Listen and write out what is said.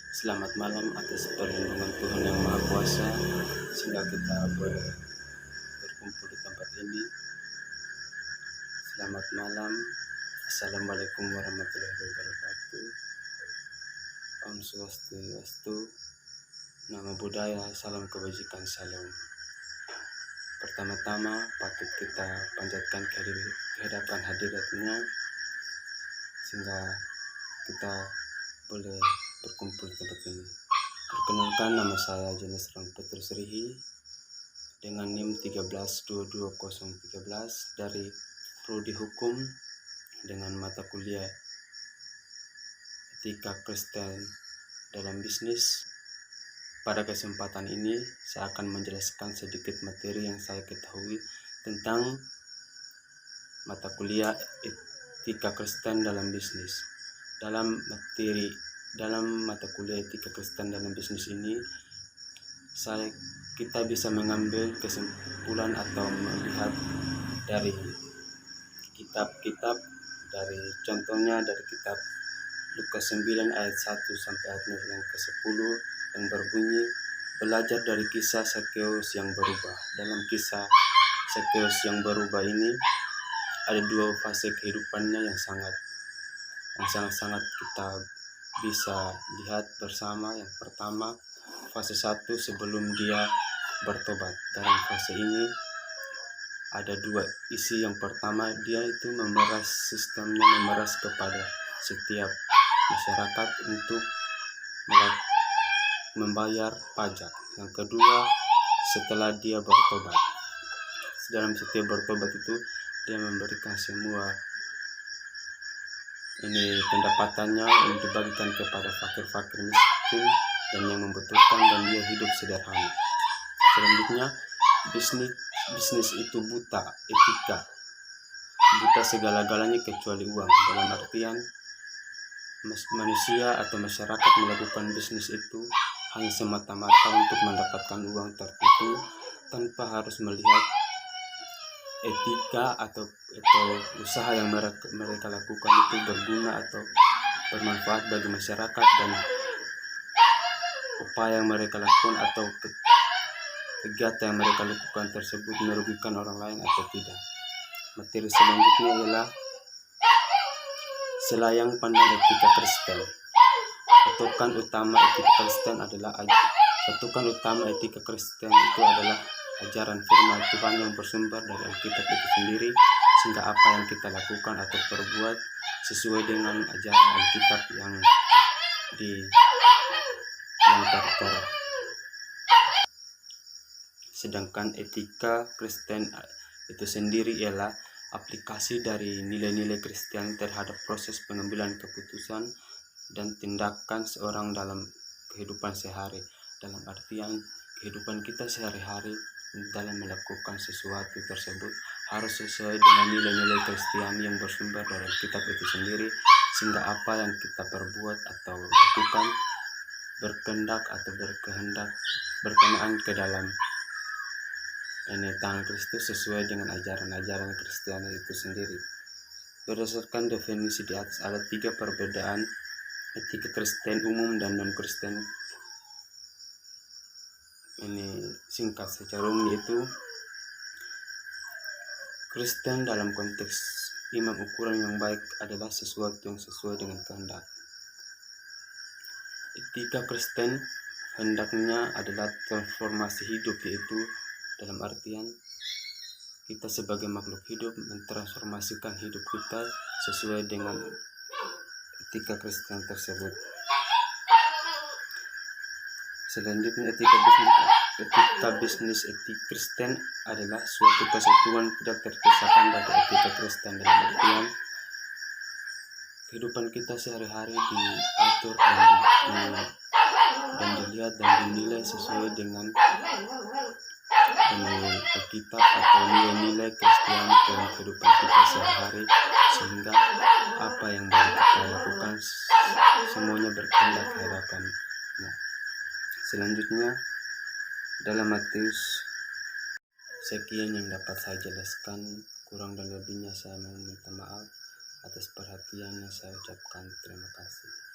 Selamat malam atas perlindungan Tuhan Yang Maha Kuasa sehingga kita boleh berkumpul di tempat ini. Selamat malam. Assalamualaikum warahmatullahi wabarakatuh. Om Swastiastu, Namo Buddhaya, salam kebajikan, salam. Pertama-tama patut kita panjatkan kehadiran hadiratnya sehingga kita boleh berkumpul di tempat ini. Perkenalkan, nama saya Jenis Ron Petrus Rihi dengan NIM 1322013 dari Prodi Hukum dengan mata kuliah Etika Kristen dalam Bisnis. Pada kesempatan ini saya akan menjelaskan sedikit materi yang saya ketahui tentang mata kuliah Etika Kristen dalam Bisnis. Dalam mata kuliah Etika Kristen dalam Bisnis ini, kita bisa mengambil kesimpulan atau melihat dari kitab-kitab, contohnya dari kitab Lukas 9 ayat 1 sampai ayat yang ke-10 yang berbunyi, belajar dari kisah Sakeus yang berubah. Dalam kisah Sakeus yang berubah ini ada dua fase kehidupannya yang sangat kita bisa lihat bersama. Yang pertama, fase 1 sebelum dia bertobat. Dalam fase ini ada dua isi. Yang pertama, dia itu sistemnya memeras kepada setiap masyarakat untuk membayar pajak. Yang kedua, setelah dia bertobat, dalam setiap bertobat itu dia memberikan semua pendapatannya untuk dibagikan kepada fakir-fakir miskin dan yang membutuhkan, dan dia hidup sederhana. Selanjutnya, bisnis itu buta etika, buta segala-galanya kecuali uang. Dalam artian manusia atau masyarakat melakukan bisnis itu hanya semata-mata untuk mendapatkan uang tertentu tanpa harus melihat etika atau usaha yang mereka lakukan itu berguna atau bermanfaat bagi masyarakat, dan upaya yang mereka lakukan atau kegiatan yang mereka lakukan tersebut merugikan orang lain atau tidak. Materi selanjutnya ialah selayang pandang etika Kristen. Patokan utama etika Kristen itu adalah ajaran firman Tuhan yang bersumber dari Alkitab itu sendiri, sehingga apa yang kita lakukan atau perbuat sesuai dengan ajaran Alkitab yang tertera. Sedangkan etika Kristen itu sendiri ialah aplikasi dari nilai-nilai Kristen terhadap proses pengambilan keputusan dan tindakan seorang dalam kehidupan sehari. Dalam artian kehidupan kita sehari-hari dalam melakukan sesuatu tersebut harus sesuai dengan nilai-nilai Kristiani yang bersumber dari kitab itu sendiri, sehingga apa yang kita perbuat atau lakukan berkenaan ke dalam tangan Kristus sesuai dengan ajaran-ajaran Kristiani itu sendiri. Berdasarkan definisi di atas, ada 3 perbedaan etika Kristen umum dan non-Kristen. Ini singkat secara umum, yaitu Kristen dalam konteks iman ukuran yang baik adalah sesuatu yang sesuai dengan kehendak. Etika Kristen hendaknya adalah transformasi hidup, yaitu dalam artian kita sebagai makhluk hidup mentransformasikan hidup kita sesuai dengan etika Kristen tersebut. Selanjutnya, etika bisnis Kristen adalah suatu kesatuan tidak terpisahkan dari etika Kristen. Dalam artian kehidupan kita sehari-hari diatur dan dilihat dan dinilai sesuai dengan Alkitab atau nilai-nilai Kristiani dalam kehidupan kita sehari-hari, sehingga apa yang kita lakukan semuanya berkehendak ke hadapan. Selanjutnya, dalam Matius, sekian yang dapat saya jelaskan. Kurang dan lebihnya saya meminta maaf. Atas perhatiannya saya ucapkan terima kasih.